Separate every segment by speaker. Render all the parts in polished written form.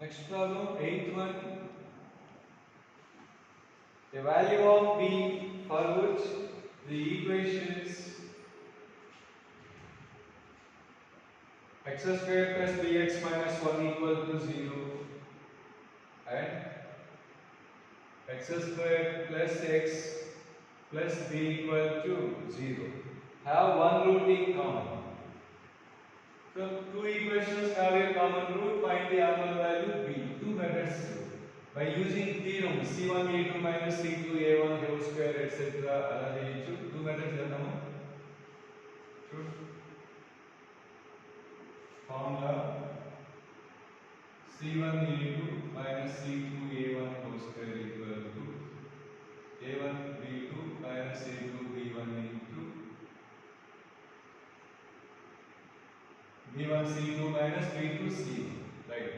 Speaker 1: Next problem, eighth one. The value of b for which the equations x square plus bx minus 1 equal to 0 and x square plus x plus b equal to 0 have one root in common. So two equations have a common root. Find the annual value b. Two methods by using theorem c1a2 minus c2a1 whole square etc. అలా చేయొచ్చు. Two methods చేద్దాము. Formula c1a2 minus c2a1 whole square equal to a1b2 minus a2b1 into b1c2 minus b2c1, right?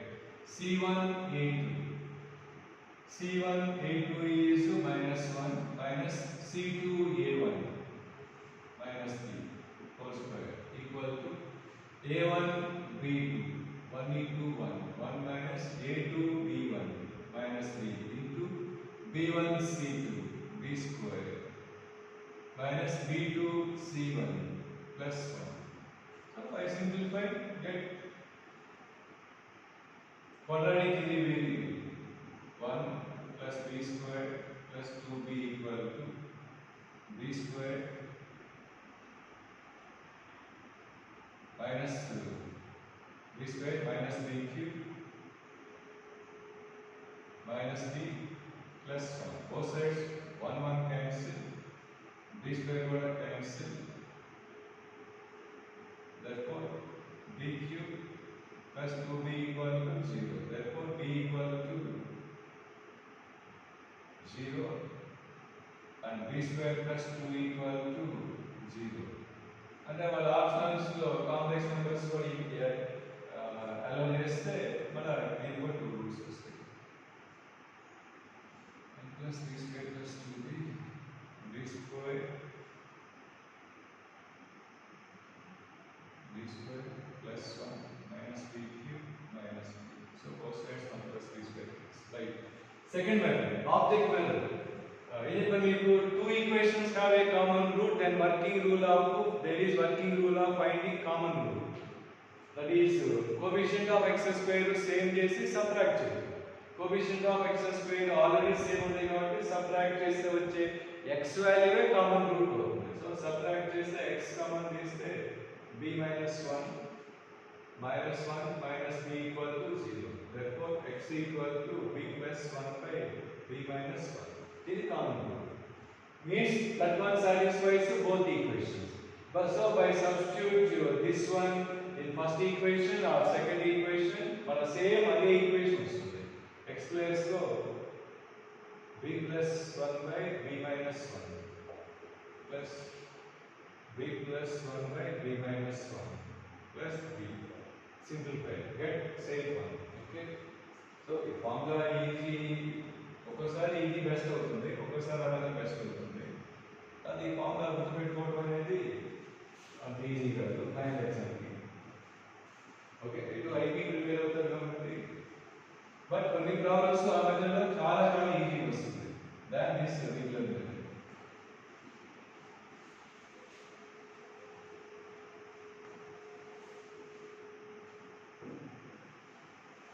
Speaker 1: c1a2 is minus 1 minus c2a1 minus b whole square equal to a1b2 1 into 1 minus a2b1 minus b into b1c2 b square minus b2c1 plus 1. So by simplifying, get quadratic variable 1 plus b square plus 2b equal to b square minus b square minus b cube minus b plus 1. Both sides 1 cancel, b square will cancel. Therefore, b cube plus 2b equal to 0. Therefore, b equal to 0 and b square plus 2 equal to 0. And our options complex numbers for alone cheste mana equal to roots vastayi. And plus b square plus 2b b square plus 1 minus b cube minus b. So both sides 1 plus b square. Right. Second method, object method. When two equations have a common root, then there is working rule of finding common root. That is coefficient of x square same చేసి subtract చేయాలి. Coefficient of x square already same ఉంది కాబట్టి subtract చేస్తే వచ్చే x value common root అవుతుంది. So subtract చేస్తే x common తీస్తే b minus 1 minus b equal to 0. Therefore, x equal to b plus 1 by b minus 1. This is common root. Means that one satisfies both equations. But so by substitute this one in first equation or second equation, for the same other equations, x squares go b plus 1 by b minus 1 plus b plus 1 by b minus 1 plus b. Simplify, get same one. Okay. So if formula easy, ఒక్కోసారి easy best అవుతుంది, ఒక్కోసారి అలాగే best అవుతుంది. అది formula గుర్తుపెట్టుకోవడం అనేది అంత easy కాదు final ఎగ్జామ్కి. ఓకే, ఇటు ఐపీ ప్రిపేర్ అవుతారు కాబట్టి బట్ కొన్ని ప్రాబ్లమ్స్ ఆ మెథడ్లో చాలా చాలా ఈజీ వస్తుంది than this regular method.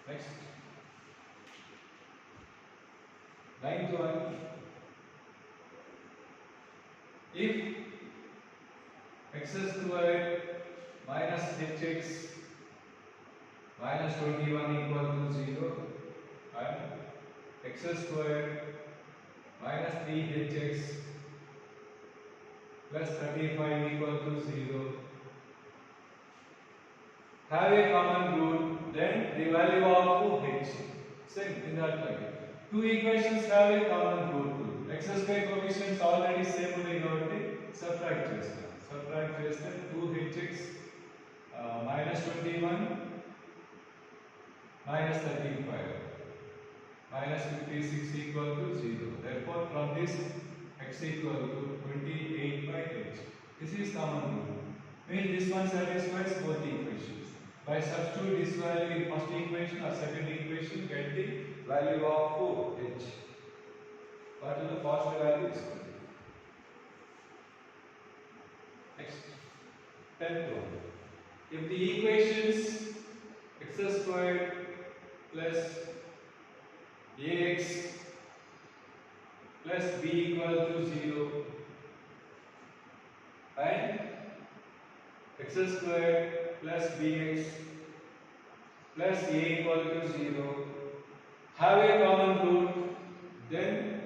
Speaker 1: Next, ninth one. If x squared minus hx minus 21 equal to 0 and x squared minus 3hx plus 35 equal to 0 have a common root, then the value of h. Same in that way. Two equations have a common root. X square coefficients already same ఉన్నాయి కాబట్టి subtract చేస్తాం. Subtract చేస్తే 2hx minus 21 minus 35 minus 56 equal to 0. Therefore, from this x equal to 28 by h. This is common root. Means this one satisfies both equations. By substitute this value in first equation or second equation, equation, get the value of h. What is the positive value? This one. Next, 10th one. If the equations x squared plus ax plus b equal to 0 and x squared plus bx plus a equal to 0 have a common root, then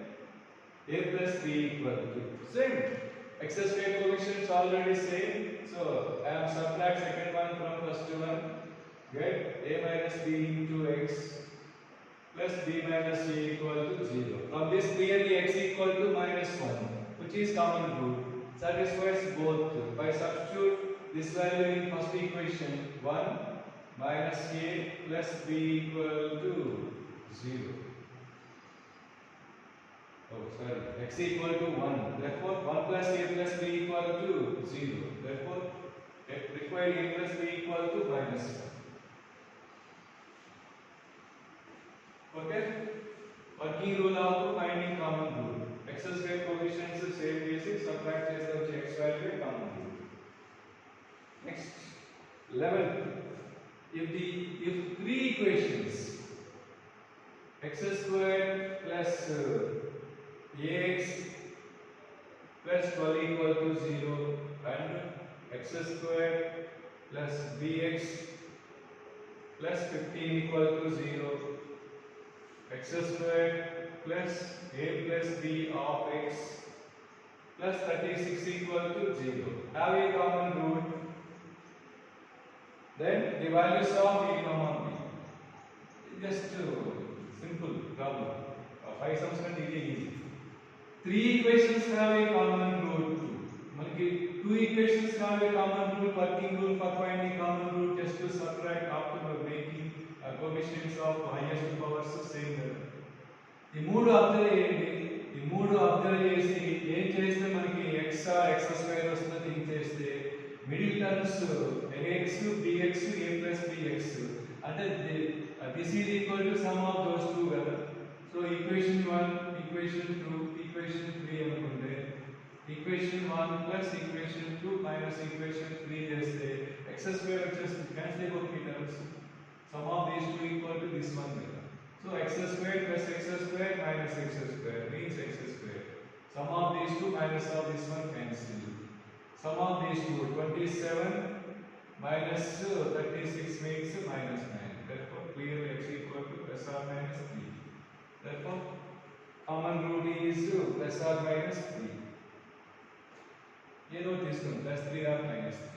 Speaker 1: a plus b equal to same. X squared coefficients already same, so I am subtract second one from first one, get a minus b into x plus b minus a equal to 0. From this clearly x equal to minus 1, which is common root, satisfies both. By substitute this value in first equation, 1 minus a plus b equal to 0. Oh, sorry, x equal to 1. Therefore, 1 plus a plus b equal to 0. Therefore, required a plus b equal to minus 1. Okay? Working rule of finding common root. X square coefficients same basic, subtract chese x value common root. Next, 11th. If three equations x squared plus ax plus 12 equal to 0 and x squared plus bx plus 15 equal to 0, x squared plus a plus b of x plus 36 equal to 0 have a common root, then the values of a comma b. Just simple problem. 5 sums can be easy. 3 equations have a common root. Manaki 2 equations have a common root. Working rule for finding common root just to subtract after making coefficients of highest powers same. ఈ మూడు observe చేయండి. ఈ మూడు observe చేసి ఏం చేస్తే మనకి x or x square వస్తుందో థింక్ చేస్తే middle terms ax bx a plus bx అంటే this is equal to sum of those two కదా. సో equation 1 equation 2 equation 3 అనుకుంటే equation 1 plus equation 2 minus equation 3 చేస్తే x స్క్వేర్ వచ్చేస్తుంది. cancel అయిపోతుంది terms. sum of these two equal to this one కదా. So x squared plus x squared minus x squared means x squared. Sum of these two minus of this one cancel. Sum of these two 27 minus 36 makes minus 9. Therefore clearly x equal to plus or minus 3. Therefore common root is plus or minus 3. You know this one plus 3 or minus 3.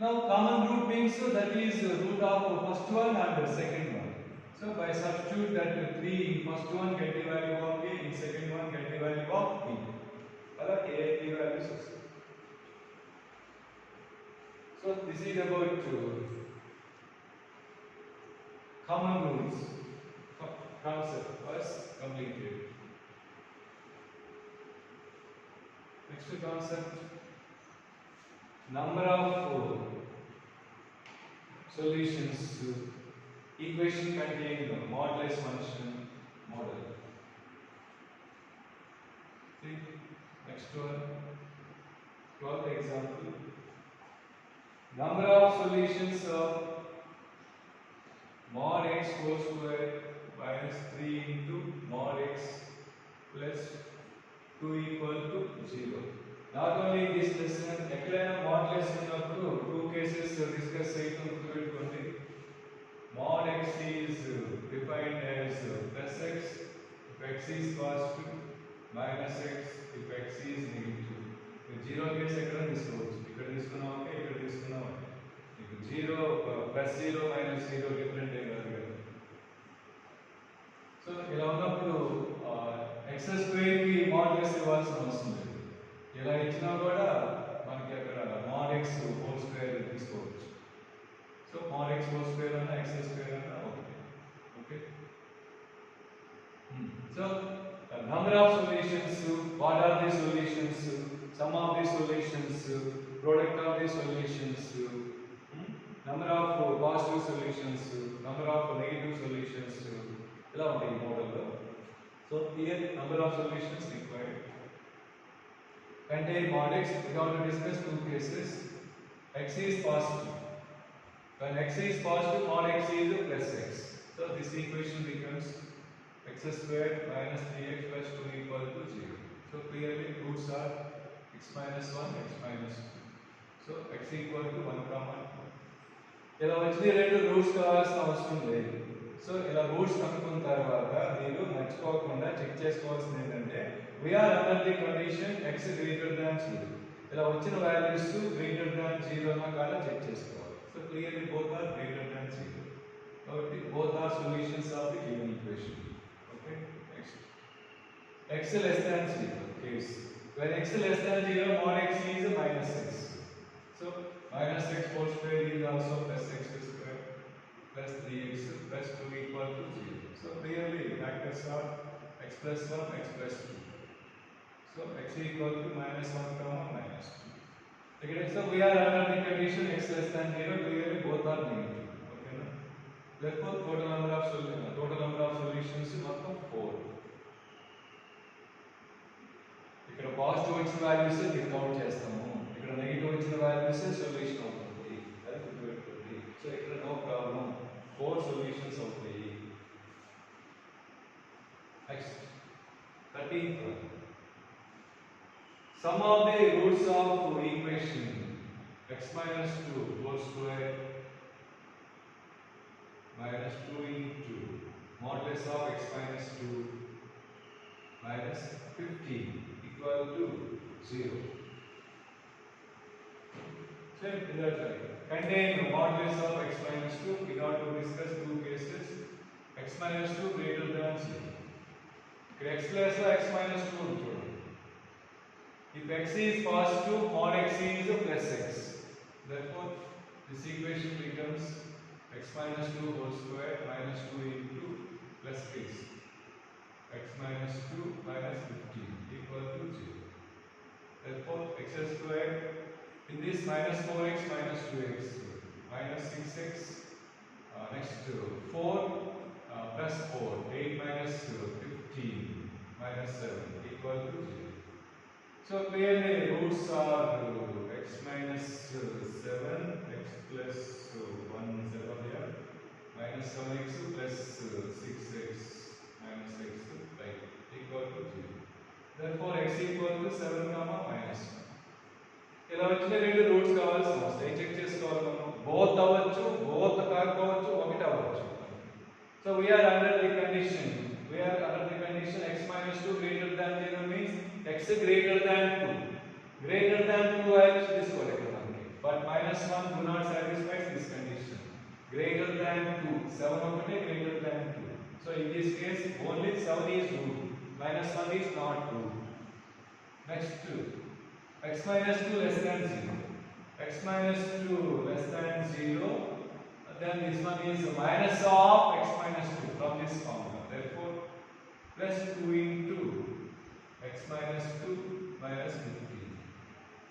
Speaker 1: Now common root means that is root of first one and second one. So by substitute that 3 in first one get the value of a, in second one get the value of b. Other a and b values. So this is about common rules. Concept was completed. Next concept, number of solutions. Equation containing the modulus function model. See, next one, 12th example. Number of solutions of mod x whole square minus 3 into mod x plus 2 equal to 0. Not only this lesson, ఎక్కడైనా modulus ఉన్నప్పుడు 2 cases discuss చేయాలి. Mod x is defined as plus x if x is positive, minus x if x is negative. Zero case ekkada తీసుకోవచ్చు. ఇక్కడ తీసుకున్నాం అంటే ఇక్కడ తీసుకున్నాం అంటే మీకు 0 plus 0 minus 0 డిఫరెంట్ ఏ కాదు కదా. సో ఇలా ఉన్నప్పుడు x స్క్వేర్ కి మాడ్యులస్ ఇవ్వాల్సిన అవసరం లేదు. ఇలా ఇచ్చినా కూడా మనకి అక్కడ mod x హోల్ స్క్వేర్ తీసుకోవచ్చు. So mod x whole square and x square and okay. So number of solutions, what are the solutions, sum of the solutions, product of the solutions, number of positive solutions, number of negative solutions ఇలా ఉంటాయి ఈ మోడల్లో. So here number of solutions required. Contain mod x. We have to discuss two cases. X is positive. When x is positive, mod x is plus x. So this equation becomes x squared minus 3x plus 2 equal to 0. So clearly roots are x minus 1, x minus 2. So x equal to 1 comma 2. ఇలా వచ్చిన రెండు roots కావాల్సిన అవసరం లేదు. So ఇలా roots కనుక్కున్న తర్వాత మీరు మర్చిపోకుండా చెక్ చేసుకోవాల్సింది ఏంటంటే we are under the condition x greater than 0. ఇలా వచ్చిన వాల్యూస్ గ్రేటర్ దాన్ 0 అన్న కాదా చెక్ చేసుకోవాలి. So clearly both are greater than 0. కాబట్టి both are solutions of the given equation. Okay, next x less than 0 case. When x less than 0, mod x is minus x. So minus x whole square is also plus x square plus 3x plus 2 equal to 0. So clearly factors are x plus 1, x plus 2. So x equal to minus 1 comma minus 2. Okay, so we are under the condition x less than 0. Clearly both are negative. Okay, na? Therefore total number of solutions మొత్తం 4. ఇక్కడ positive వచ్చిన values మీరు count చేస్తాము, ఇక్కడ negative వచ్చిన values solution అవుతుంది. అది గుర్తుపెట్టుకోండి. సో ఇక్కడ నో ప్రాబ్లం, 4 సొల్యూషన్స్ అవుతాయి. Next 13th one. Sum of the roots of equation x minus 2 whole square minus 2 into modulus of x minus 2 minus 15 equal to 0. Same result. Contain modulus of x minus 2. We got to discuss two cases. X minus 2 greater than 0. X plus x minus 2 చూడండి. If x is positive, mod x is plus x. Therefore, this equation becomes x minus 2 whole square minus 2 into plus x. X minus 2 minus 15 equal to 0. Therefore, x square in this minus 4x minus 2x minus 6x next 4 plus 4 8 minus 15 minus 7 equal to 0. So clearly roots are x minus 7 x plus 1 7 here minus 7x plus 6x minus x right equal to 0. Therefore x equal to 7 comma minus 1. ఇలా వచ్చిన రెండు roots కావాల్సిన అవసరం check చేసుకోవాలి మనం. Both అవ్వచ్చు, both కాకపోవచ్చు, ఒకటి అవ్వచ్చు. So we are under the condition x minus 2 greater than 0 means x greater than 2. Greater than 2 values తీసుకోవాలి ఇక్కడ మనకి. But minus 1 do not satisfy this condition. Greater than 2, 7 ఒకటే greater than 2. So in this case only 7 is root. Minus 1 is not root. Next 2. X minus 2 less than 0. X minus 2 less than 0. Then this one is minus of x minus 2 from this formula. Therefore, plus 2 into x minus 2 minus 15.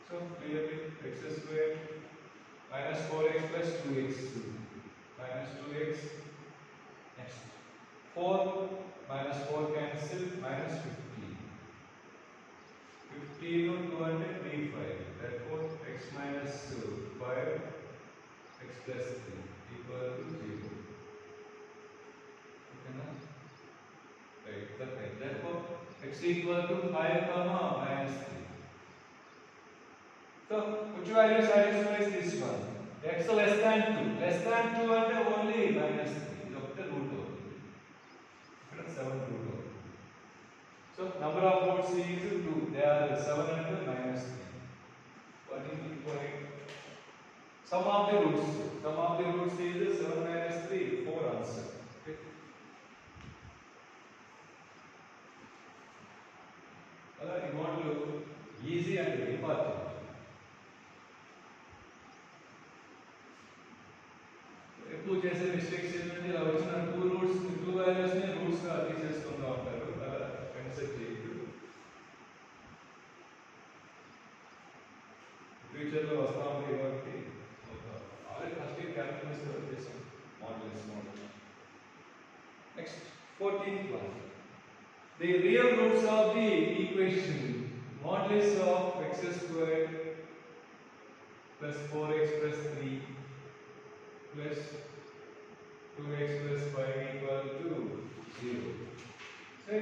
Speaker 1: So clearly x square minus 4x plus 2x minus 2x. Next 4 minus 4 cancel minus 15. 15 2 అంటే 3 5. Therefore x minus 5 x plus 3 equal to 0. Okay na? Right. Therefore x equal to 5 comma minus 3. So which value satisfies this one? X less than 2. Less than 2 అంటే only minus 3. ఇది ఒకటే route అవుతుంది. ఇక్కడ 7 route అవుతుంది. So number of roots is 2. They are 7 and minus 3. What is equal? Sum of the roots is 7 minus 3. 4 answer. Okay. You want to easy and important. ఎక్కువ చేసే mistakes ఏంటంటే ఇలా వచ్చిన 2 వాల్యూస్ ని రూట్స్ గా తీసేసుకుంటూ ఉంటారు. అలా కన్సిడర్ చేయొద్దు. ఫ్యూచర్ లో వస్తా ఉంటాయి కాబట్టి ఆల్రెడీ ఫస్ట్ క్యాల్కులేషన్ చేసాం models 14th one. The real roots of the equation modulus of x squared plus 4x plus 3 plus 2x plus 5 equal to 0. So,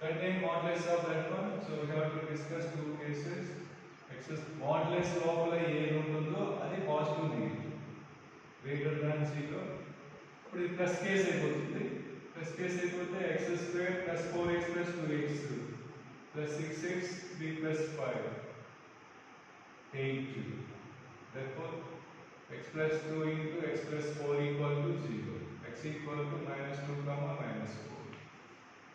Speaker 1: contain modulus of that one. So, we have to discuss two cases. X modulus of a untundo adi positive negative greater than 0. ఇప్పుడు ఇది plus case అయిపోతుంది. Plus case అయిపోతే x squared plus 4x plus 2x plus 6x 3 plus 5 8. Therefore x plus 2 into x plus 4 equal to 0. X equal to minus 2 comma minus 4.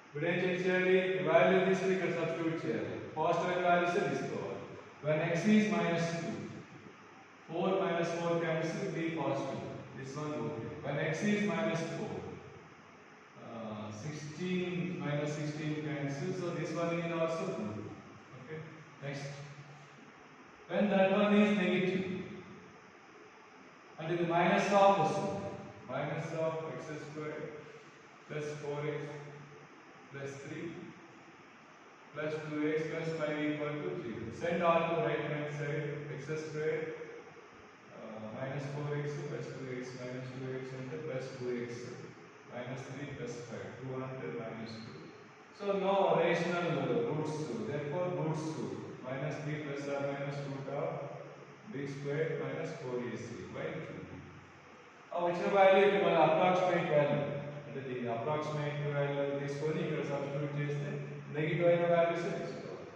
Speaker 1: ఇప్పుడు ఏం చేయాలి? Value తీసుకుని ఇక్కడ substitute చేయాలి. పాజిటివ్ వాల్యూస్ తీసుకోవాలి. When x is minus 2, 4 minus 4 cancel, 3 positive. This one okay. When x is minus 4, 16 minus 16 cancel, so this one is also good. Okay. Next. When that one is negative, and the minus of minus of x squared plus 4x plus 3 plus 2x plus 5 equal to 0. Send all to right hand side. X squared minus 4x plus 2x minus 2x and plus 2x minus 3 plus 5. 200 minus 2. So no rational roots. Therefore roots minus 3 plus or minus root of b squared minus 4ac by 2. వచ్చిన value ఇక్కడ మన approximate value అంటే దీని approximate value తీసుకొని ఇక్కడ substitute చేస్తే negative అయిన values తీసుకోవాలి.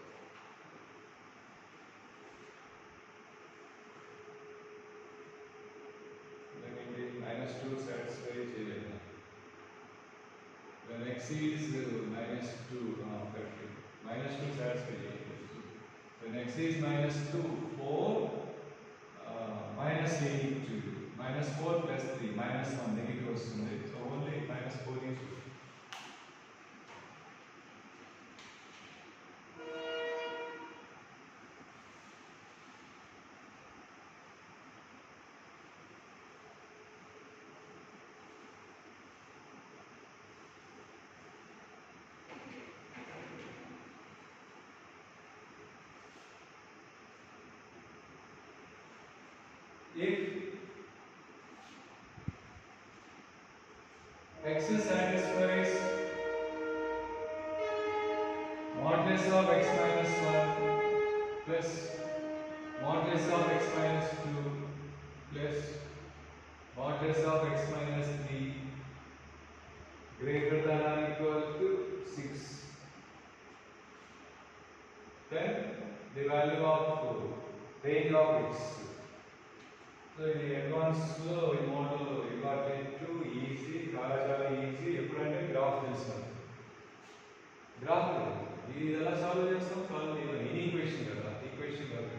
Speaker 1: minus 2 satisfy చేయలేదు. When x is minus 2 minus 2 satisfy చేయలేదు. When x is minus 2 4 minus 8 minus 4 plus 3 minus 1 negative వస్తుంది. So only minus 4 is if x satisfies modulus of x minus 1 plus modulus of x minus 2 plus modulus of x minus 3 greater than or equal to 6, then the value of range of x. So in the advanced model you got it to easy, చాలా easy. ఎప్పుడంటే graph తెలుసుకోండి. Graph ఇది ఎలా solve చేస్తాం? Solve చేయాలి. ఇది equation కదా, equation కాదు.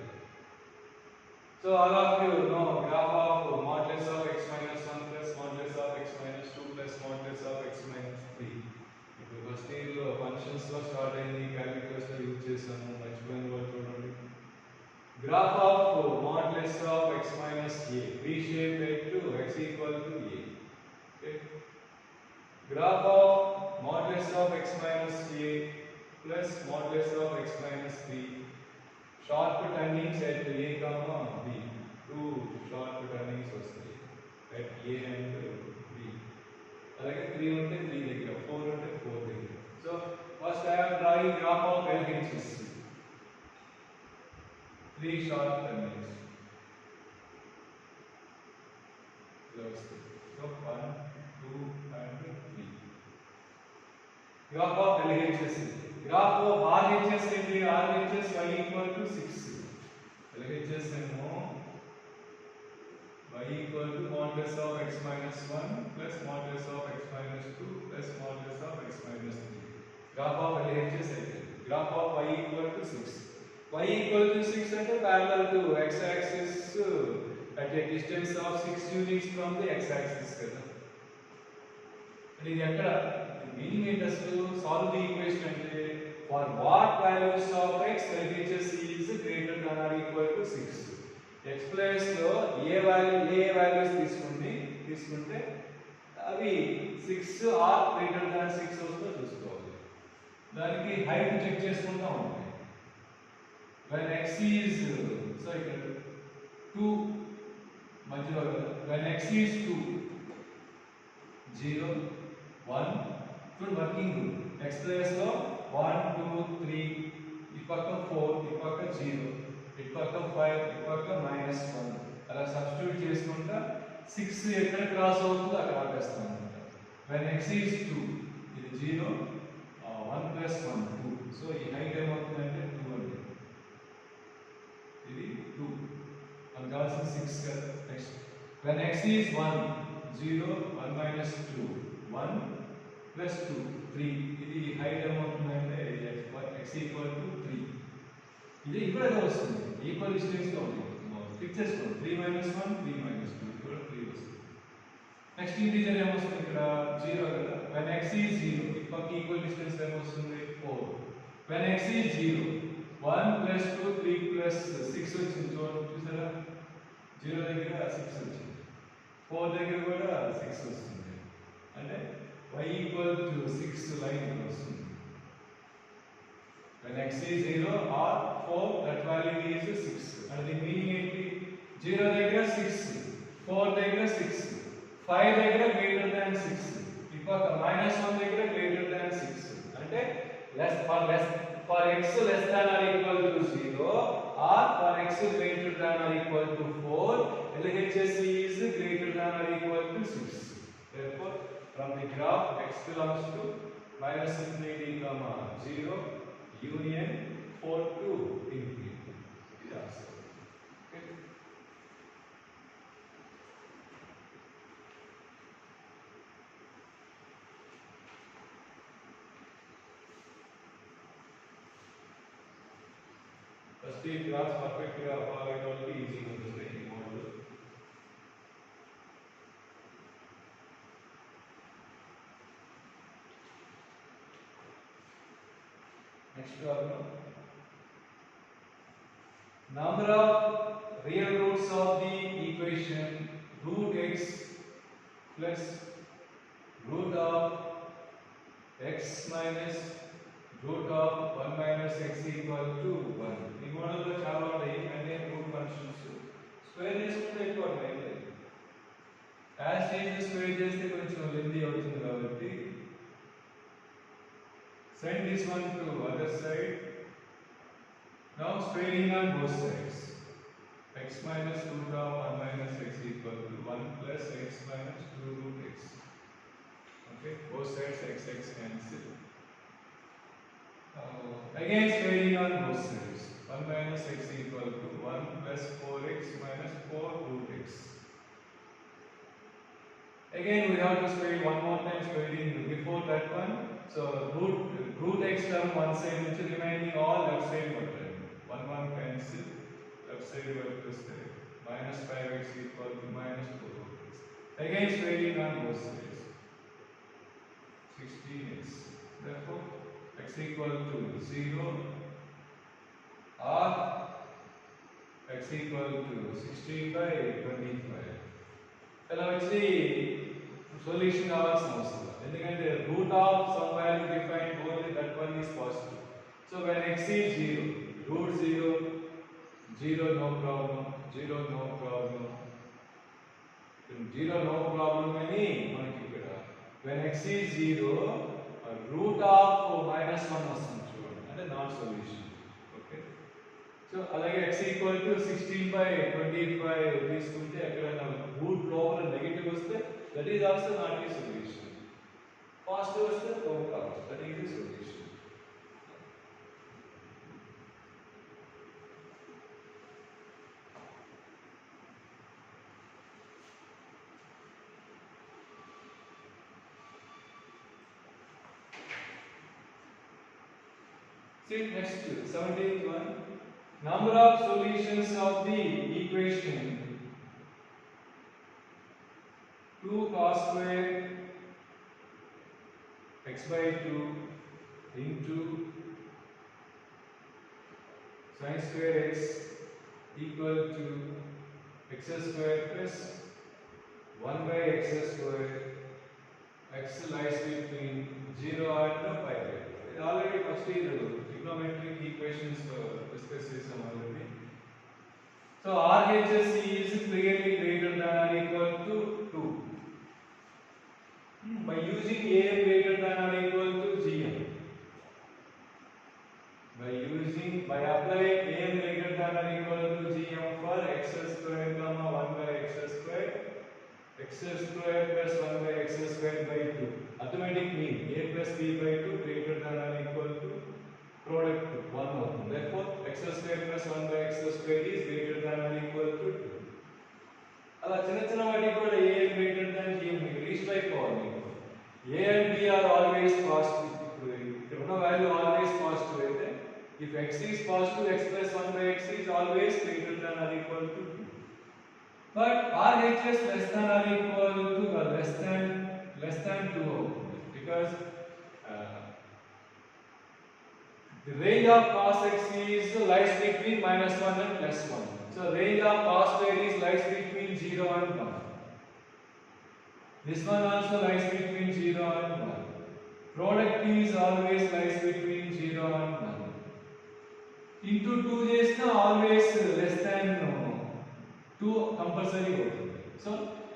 Speaker 1: So all of you know graph of modulus of x minus 1 plus modulus of x minus 2 plus modulus of x minus 3. ఇప్పుడు ఫస్ట్ ఇయర్ ఫంక్షన్స్ లో స్టార్ట్ అయింది, క్యాలిక్యులస్ లో యూజ్ చేసాము, మర్చిపోయిన వాళ్ళు చూడండి. Graph of modulus of x minus a, reshape it to x equal to a. Okay. Graph of modulus of x minus a plus modulus of x minus 3. Sharp turnings at a comma b. Two sharp turnings వస్తాయి at a and b. అలాగే 3 ఉంటే 3 దగ్గర, 4 ఉంటే 4 దగ్గర. So first I am drawing graph of LHS. 3 sharp turnings. So 1, 2 and 3. Graph of LHS. Graph of RHS and RHS y equal to 6. LHS and y equal to modulus of x minus 1 plus modulus of x minus 2 plus modulus of x minus 3. Graph of LHS again. Graph of y equal to 6. Y equal to 6 and parallel to x axis at a distance of 6 units from the x axis kada. And ఇది ఎక్కడ meaning ఏంటి అసలు? solve the equation అంటే for what values of x LHS is greater than or equal to 6. x place లో ఏ values తీసుకుంటే అవి 6 are greater దాన్ 6 వస్తుందో చూసుకోవాలి. దానికి హైట్ చెక్ చేసుకుంటా ఉంటాయి. when x is so ఇక్కడ 2 మధ్యలో when x is 2 0 1 ఇప్పుడు వర్కింగ్ రూల్ x ప్లేస్ లో 1 2 3 ఈ పక్క 4 ఈ పక్క 0 ఈ పక్క 5 ఈ పక్క -1 అలా సబ్స్టిట్యూట్ చేసుకుంటా 6 ఎక్కడ క్రాస్ అవుతుందో అక్కడ ఆపేస్తాం అన్నమాట. when x is 2 ఇది 0 1 + 1 2 సో ఈ హైట్ ఏమవుతుందంటే 2 అంటే ఇది 2 మనకు కావాల్సిన 6 కదా. నెక్స్ట్ when x is 1 0 1 - 2 1 + 2 3 ఇది హైట్ ఏమవుతుందంటే x = 3 ఇది ఇక్కడ వస్తుంది ఈక్వల్ డిస్టెన్స్ లో ఉంది ఫిక్స్ చేసుకోండి 3 - 1 3 - 2 ఇక్కడ 3 వస్తుంది. నెక్స్ట్ ఇంటిజర్ ఏమొస్తుంది ఇక్కడ 0 కదా. when x is 0 ఈ పక్క ఈక్వల్ డిస్టెన్స్ ఏమొస్తుంది 4 when x is 0 1 + 2 3 + 6 వచ్చింది చూసారా 0 దగ్గర 6 వచ్చింది 4 దగ్గర కూడా 6 వస్తుంది అంటే y = 6 లైన్ వస్తుంది. when x is 0 or 4 that value is 6 and the meaning ఏంటి 0 దగ్గర 6 4 దగ్గర 6 5 దగ్గర greater than 6 ఈ పక్క -1 దగ్గర greater than 6 అంటే for x less than or equal to 0 or for x greater than or equal to 4 LHS is greater than or equal to 6. Therefore from the graph x belongs to -infinity, 0 union 4 to infinity. Yes. Okay. First ఈ graph perfect గా follow అయ్యే వాళ్ళకి ఈజీగా ఉంటుంది ఈ model. Next problem number of real roots of the equation √x plus root of x minus root of 1 - x = 1. ఈ మోడల్లో చాలా ఉంటాయి అంటే రూట్ ఫంక్షన్స్ స్క్వేర్ చేసుకుంటే ఎక్కువ ఉంటాయి. యాజ్ చేంజ్ స్క్వేర్ చేస్తే కొంచెం లెంతీ అవుతుంది కాబట్టి send this one to other side. Now squaring on both sides. X minus root of 1 - x = 1 plus x minus 2 √x. Okay, both sides x cancel. Again squaring on both sides. 1 - x = 1 plus 4x minus 4 √x. Again we have to square one more time squaring before that one. So root x term one side which remaining all left side button. 1 cancel left side left side -5x = -4x. Again squaring on both sides 16x. Therefore x = 0 or x = 16/25. ఇలా వచ్చి solution కావాల్సిన అవసరం ఎందుకంటే root of some value defined only that one is positive. So when x is 0 root 0 0 no problem 0 no problem 0 no problem అని మనకి ఇక్కడ when x is 0 root of -1 వస్తుంది చూడండి అంటే నాట్ సొల్యూషన్. ఓకే సో అలాగే x = 16/25 తీసుకుంటే ఎక్కడైనా route లోపల నెగటివ్ వస్తే that is also not a solution. Positive వస్తే కావచ్చు that is a solution. See next 17th one. Number of solutions of the equation 2 cos square x/2 into sin square x equal to x² plus 1/x², x using am greater than or equal to gm, by applying am greater than or equal to gm for x square comma 1 by x square plus 1 by x square by 2. Arithmetic mean a plus b by 2 greater than or equal to product 1 అవుతుంది. Therefore x square plus 1 by x square is greater than or equal to 2. అలా చిన్న చిన్న వాటికి కూడా a greater than g మీకు రీస్ట్ అయిపోవాలి. మీకు a and b are always positive. ఇప్పుడు ఇక్కడ ఉన్న వాల్యూ always positive అయితే if x is positive x plus 1 by x is always greater than or equal to 2. But RHS less than or equal to less than 2 అవుతుంది. Because the range of cos x is lies between minus 1 and plus 1. So range of cos square is lies between 0 and 1. This one also lies between 0 and 1. Product is always lies between 0 and 1. Into 2 చేసిన always less than 2 compulsory అవుతుంది. So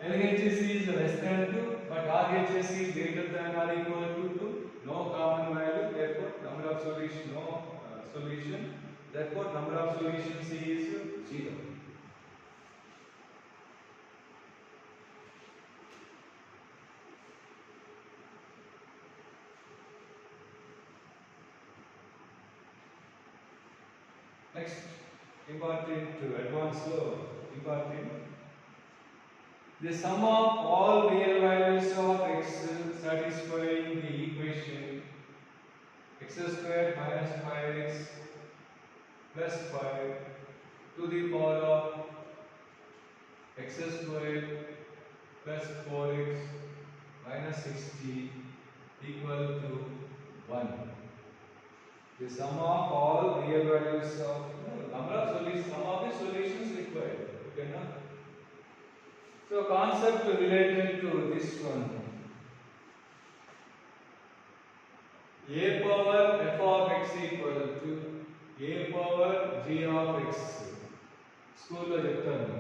Speaker 1: LHS is less than 2 but RHS is greater than or equal to 2. No common value, therefore number of solution solution, therefore number of solutions is 0. Next important advanced important, the sum of all real values of x satisfying the equation x square minus 5x plus 5 to the power of x square plus 4x minus 60 equal to 1. The sum of all real values of number of solutions, sum of the solutions required. Okay, na? So concept related to this one. A power f of x equal to a power g of x. School lo cheptanu.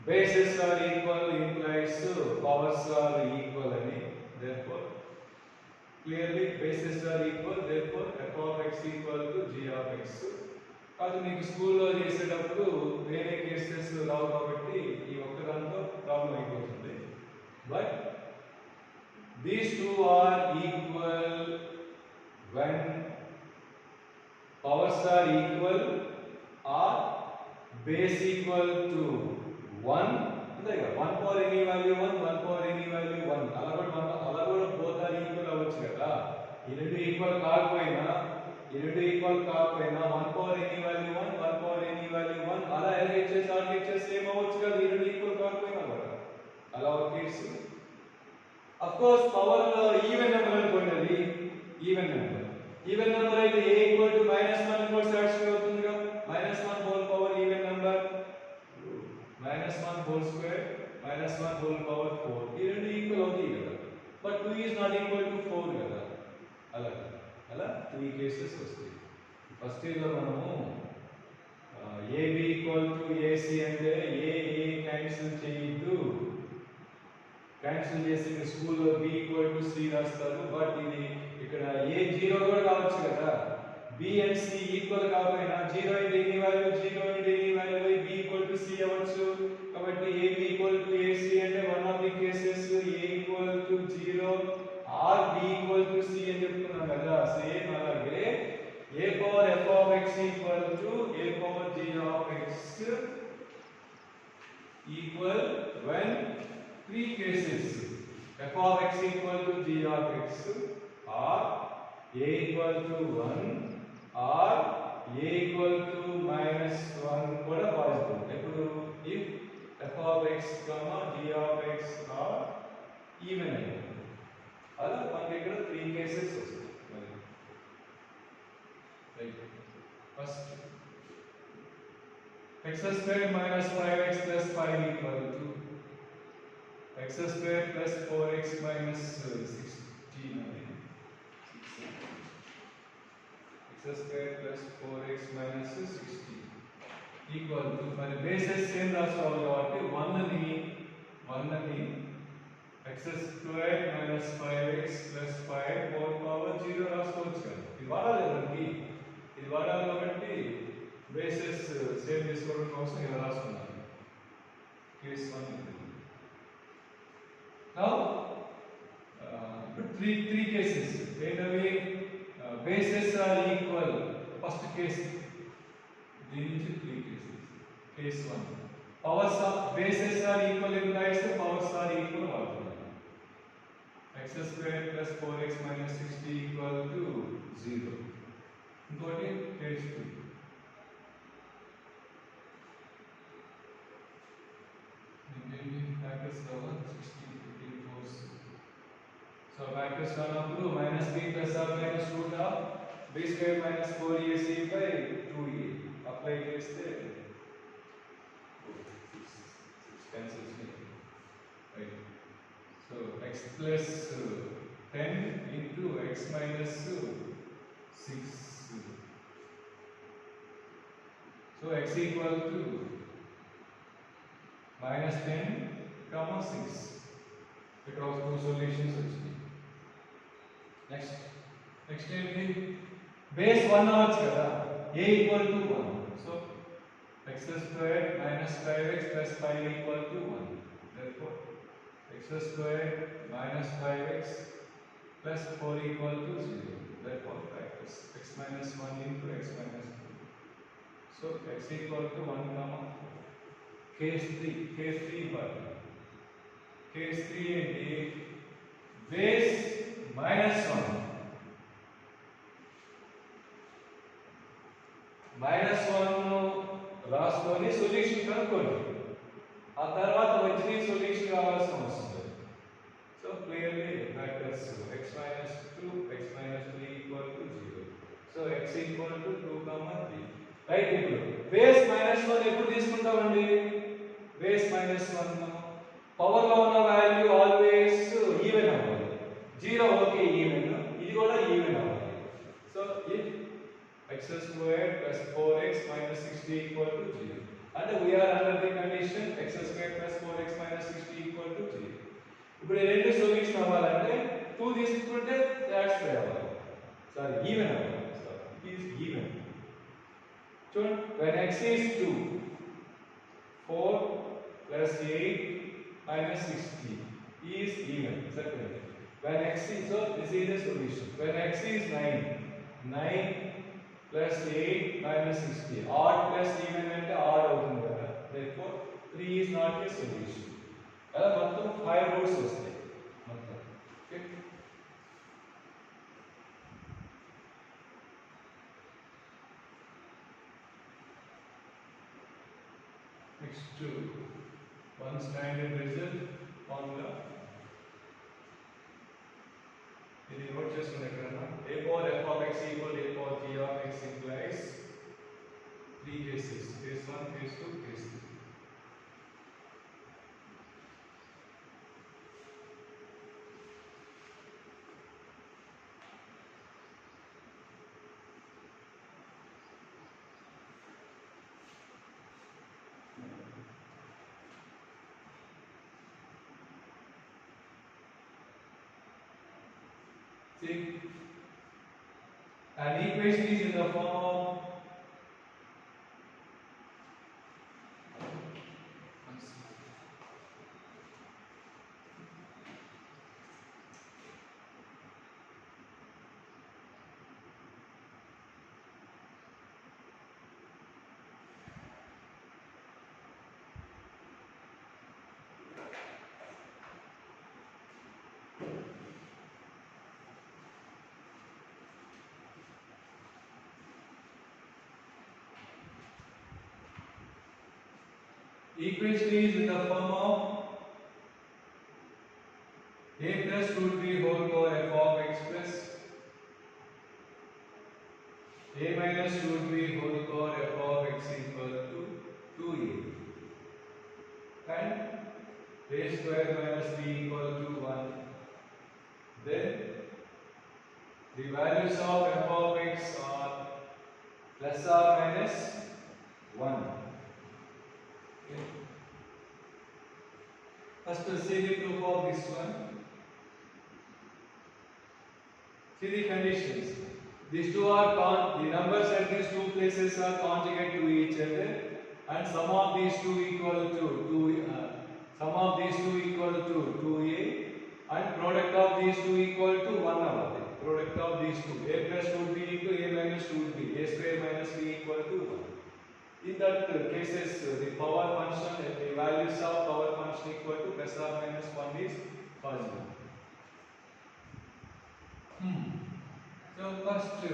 Speaker 1: Bases are equal implies powers are equal ani. Therefore clearly bases are equal, therefore f of x equal to g of x. కాదు మీకు స్కూల్లో చేసేటప్పుడు వేరే cases రావు కాబట్టి ఈ ఒక్క దాంతో problem అయిపోతుంది. But these two are equal when powers are equal or base equal to 1. అంతే కదా, 1 power any value 1, 1 power any value 1. అలా కూడా both are equal అవ్వచ్చు కదా. ఈ రెండు ఈక్వల్ కాకపోయినా 1 power any value 1, 1 power any value 1 అలా LHS RHS సేమ్ అవ్వచ్చు కదా. ఈ రెండు ఈక్వల్ కాకపోయినా కూడా అలా ఒక case. of course power even number అనుకోండి, ఈవెన్ నెంబర్ అయితే a equal to -1 కూడా సాటిస్ఫై అవుతుంది కదా. -1 whole power even number -1 whole square -1 whole power 4 ఈ రెండు ఈక్వల్ అవుతాయి కదా. But 2 is not equal to 4 కదా. అలా 3 కేసెస్ వస్తాయి. ఫస్ట్ ఇయర్ లో మనము AB equal to AC అంటే A క్యాన్సిల్ చేయొద్దు. క్యాన్సిల్ చేసి స్కూల్లో B equal to C రాస్తారు. బట్ ఇది ఇక్కడ A 0 కూడా కావచ్చు కదా. B and C ఈక్వల్ కాకపోయినా 0 into any value B equal to C అవ్వచ్చు. కాబట్టి AB equal to AC అంటే one of the cases A equal to 0 or B equal to C అని చెప్తున్నాం కదా. సేమ్ అలాగే A power f of x equal to A power g of x equal when 3 cases f of x equal to g of x or a equal to 1 or a equal to -1 కూడా possible. ఇప్పుడు if f of x g of x are even అయితే అలా మనకి ఇక్కడ 3 cases వస్తాయి. First x square minus 5x plus 5 equal to x square plus 4x minus 16. X square plus 4x minus 16 equal to మరి bases same రాసుకోవాలి కాబట్టి 1 ని x square minus 5x plus 5 whole power 0 రాసుకోవచ్చు కదా. ఇది వాడాలి మనకి, ఇది వాడాలి కాబట్టి బేసెస్ సేవ్ చేసుకోవడం కోసం ఇలా రాసుకున్నాను. కేస్ 1 now three cases ఏంటవి bases are equal. first case దీని నుంచి 3 cases. case 1 powers of bases are equal implies the powers are equal అవుతుంది. x square plus 4x minus 60 equal to 0. ఇంకోటి case 2 factors cover 60 15 4. So factors ఉన్నప్పుడు minus b plus or minus root of b square minus 4ac by 2a apply చేస్తే cancels right. So x plus 10 into x minus 6. So x equal to minus 10 comma 6. Because two solutions వచ్చినాయి. next ఏంటి base 1 అవచ్చు కదా, a equal to 1. so x square minus 5x plus 5 equal to 1. therefore x square minus 5x plus 4 equal to 0. therefore factors x minus 1 into x minus 2. so x equal to 1 comma 4. case 3 important. case 3 ఏంటి base minus 1 రాసుకొని solution కనుక్కోండి, ఆ తర్వాత వచ్చిన solution కావాల్సిన అవసరం లేదు. So clearly factors x minus 2 x minus 3 equal to 0. So x equal to 2 comma 3. Right. ఇప్పుడు బేస్ మైనస్ 1 ఎప్పుడు తీసుకుంటామండి? బేస్ మైనస్ 1 పవర్ లో ఉన్న వాల్యూ ఆల్వేస్ ఈవెన్ అవ్వాలి. 0 ఓకే ఈవెన్, ఇది కూడా ఈవెన్ అవ్వాలి. So if x squared plus 4x minus 60 equal to 0. And we are under the condition x squared plus 4x minus 60 equal to 0. ఇప్పుడు ఈ రెండు solution అవ్వాలంటే 2 తీసుకుంటే సాటిస్ఫై అవ్వాలి. సారీ ఈవెన్ అవ్వాలి. Sorry it is even. చూడండి when x is 2 4 plus 8 minus 60 is even. Second when x is, so this is the solution. when x is 9 plus 8 minus 60 odd plus even అంటే odd అవుతుంది కదా. therefore 3 is not a solution. అలా మొత్తం 5 roots వస్తాయి మొత్తం. Okay next one standard result formula. ఇది note చేసుకున్న ఎక్కడన్నా a power f of x equal a power g of x implies 3 cases. case 1 case 2 case 3. See, an equation is in the form of equation is in the form of a plus root b whole power f of x plus a minus root b whole power f of x equal to 2a and a square minus b equal to 1. then the values of f of x are plus or minus 1. First see the proof of this one. See the conditions. These two are the numbers at these two places are conjugate to each other, and sum of these two equal to 2a, and product of these two equal to 1 avadi. Product of these two, a plus root b into a minus root b, a square minus b equal to 1. In that cases, the power function and the values of power function equal to plus or minus 1 is possible. So first,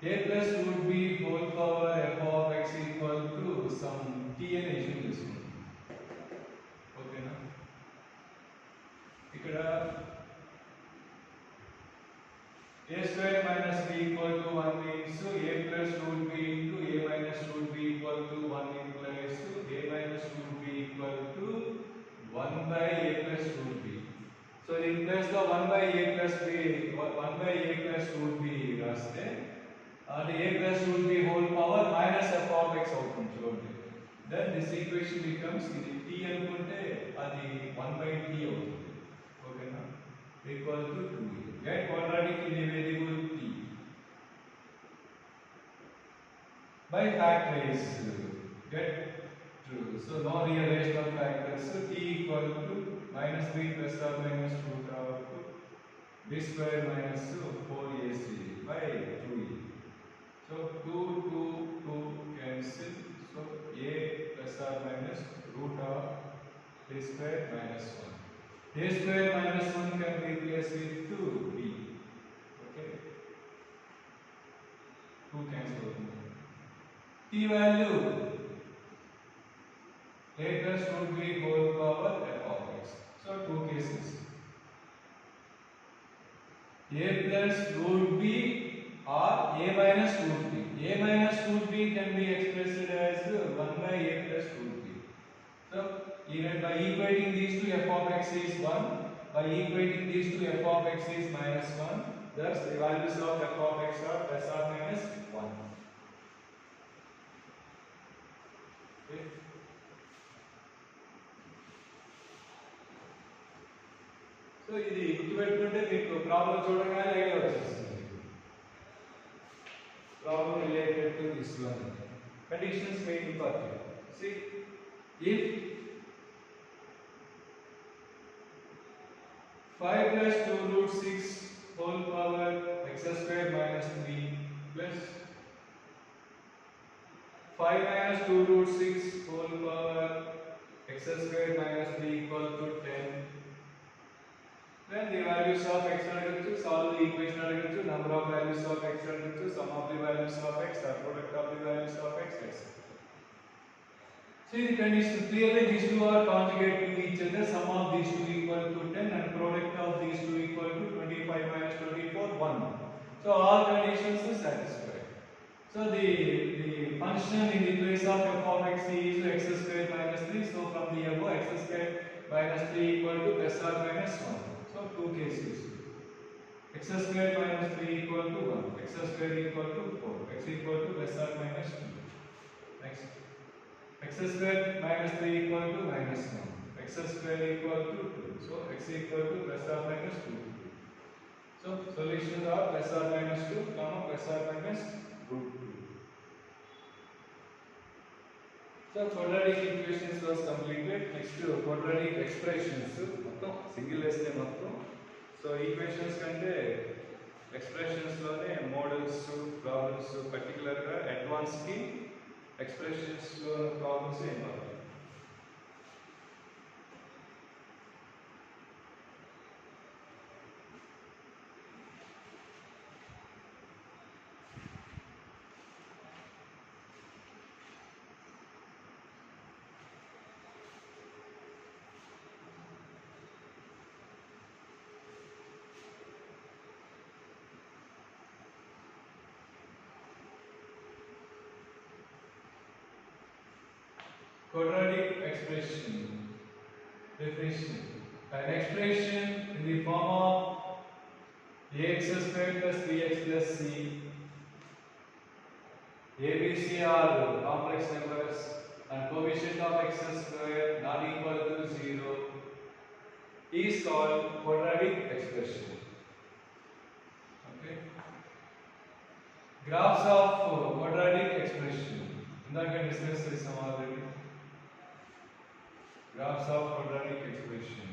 Speaker 1: a plus root b whole power f of x equal to some t అని assume చేసుకుందాం. ఓకేనా? ఇక్కడ a square minus b equal to 1 means a plus root b into a minus root b equal to 1 implies a minus root b equal to 1 by a plus root b. So in place of 1 by a plus b, 1 by a plus root b raste, and a plus root b whole power minus f of x avutundi chudandi. Then this equation becomes idi t anukunte adi 1 by t avutundi. Okay na? Equal to 2. Get quadratic in the variable t. By factorize, get true. So no rearrangement factors. So t equal to minus b plus or minus root of b square minus 4ac by 2e. So 2 cancel. So a plus or minus root of a square minus 1. A square minus 1 can be replaced with 2b. Okay. 2 cancel. T value a plus root b whole power f of x. So two cases. A plus root b or a minus root b. A minus root b can be expressed as 1 by a plus root b. So even by equating these two, f of x is 1. By equating these two, f of x is minus 1. Thus the values of f of x are plus or minus 1. Okay. So ఇది గుర్తుపెట్టుకుంటే మీకు problem చూడగానే idea వచ్చేస్తుంది. Problem related to this one. Conditions may be important. See, if 5 plus 2 root 6 whole power x square minus 3 plus 5 minus 2 root 6 whole power x square minus 3 equal to 10. Then the values of x adagachchu, solve the equation adagachchu, number of values of x adagachchu, sum of the values of x or product of the values of x, etc. See the condition, clearly these two are conjugate to each other, sum of these two equal to 10 and product of these two equal to 25 minus 24, 1. So all conditions are satisfied. So the function in the place of f of x is x square minus 3. So from the above, x square minus 3 equal to plus or minus 1. So two cases. X square minus 3 equal to 1. X square equal to 4. X equal to plus or minus 2. Next. X square minus 3 equal to minus 1. X square equal to 2. So x equal to plus or minus 2. So solutions are plus or minus 2, comma plus or minus root 2. So quadratic equations was completed. Next quadratic expressions. మొత్తం single వేస్తే మొత్తం. So equations కంటే expressions లోనే models problems particular గా advance కి expressions లో problems important. Quadratic expression. Definition. An expression in the form of ax squared plus bx plus c. A, B, C are complex numbers and coefficient of x square not equal to 0 is called quadratic expression. Okay. Graphs of quadratic expression. Indaka discuss this already. Graphs of quadratic expression.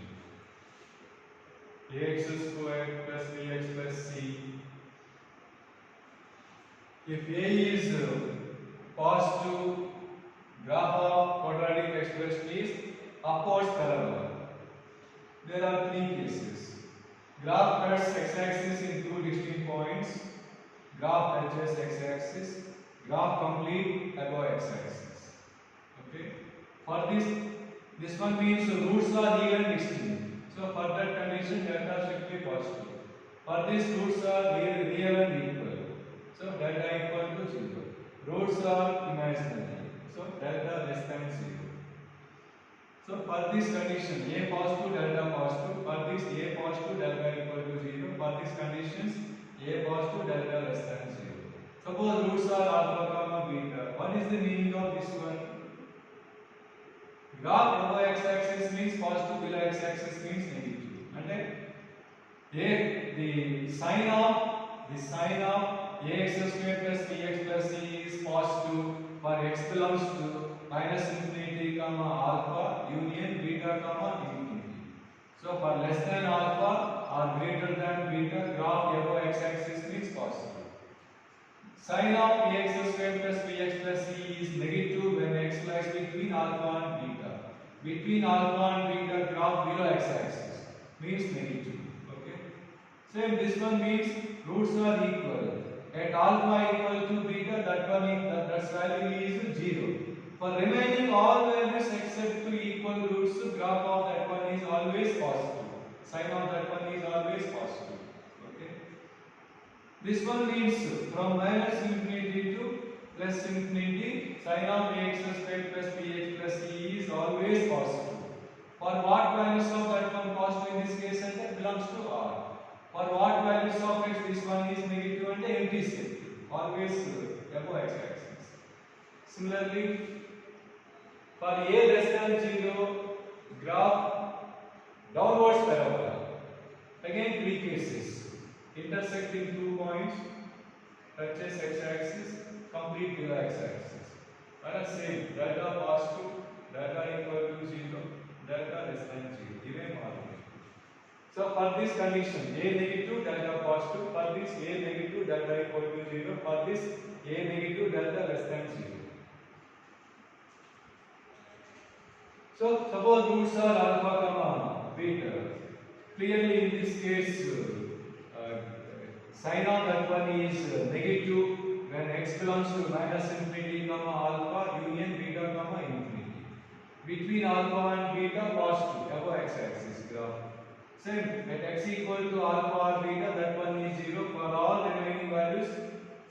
Speaker 1: Ax squared plus bx plus c. If a is positive, graph of quadratic expression is upwards parallel. There are three cases. Graph cuts x-axis in two distinct points. Graph touches x-axis. Graph complete above x-axis. Okay. For this one means roots are even distinct. So for that condition, delta should be positive. For this, roots are real and equal. So delta equal to 0. Roots are imaginary. So delta less than 0. So for this condition, a positive, delta positive. For this, a positive, delta equal to 0. For these conditions, a positive, delta less than 0. Suppose roots are alpha comma beta. What is the meaning of this one? Graph above x-axis means positive, below x-axis means negative. And then the sign of ax square plus bx plus c is positive for x belongs to minus infinity comma alpha union beta comma infinity. So for less than alpha or greater than beta, graph above x-axis means positive. Sign of ax square plus bx plus c is negative when x lies between alpha and beta. Between alpha and beta, graph below x-axis means negative. Okay. Same, this one means roots are equal. At alpha equal to beta, that value is 0. For remaining all values except to equal roots, graph of that one is always positive. Sign of that one is always positive. Okay. This one means from minus infinity to plus infinity, sign of ax square plus bx plus c is always positive. For what values of that one positive in this case and that belongs to R. For what values of x this one is negative and empty set. Always above x-axis. Similarly, for a less than 0, graph downwards parabola. Again three cases. Intersecting 2 points, touches x-axis, complete below x-axis. Whereas same, delta positive, delta equal to 0, delta less than 0. Even more. So for this condition, a negative, delta positive. For this, a negative, delta equal to 0. For this, a negative, delta less than 0. So suppose roots are alpha comma beta. Clearly in this case, sign of that one is negative when x belongs to minus infinity comma alpha union beta comma infinity. Between alpha and beta, positive above x-axis graph. Same, at x equal to alpha or beta, that one is 0. For all remaining values,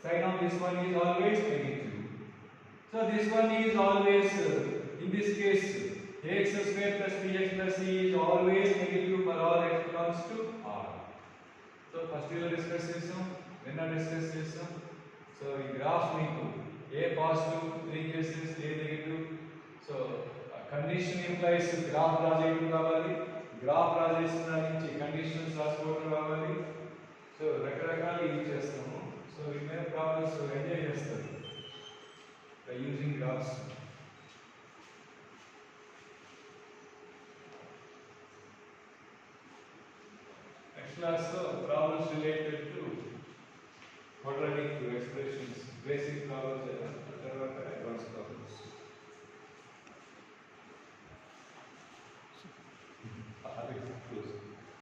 Speaker 1: sign of this one is always negative. So this one is always, in this case, ax square plus bx plus c is always negative for all x belongs to R. So first we will discuss this one, when I discuss this one. So in graph a positive, three cases, a negative. So condition implies graph project kavali, graph project nunchi conditions raskotam kavali. So rakarakalu use chestamu. So we may have problems to enjoy chestaru by using graphs. Next class problems related to quadratic expressions, basic problems.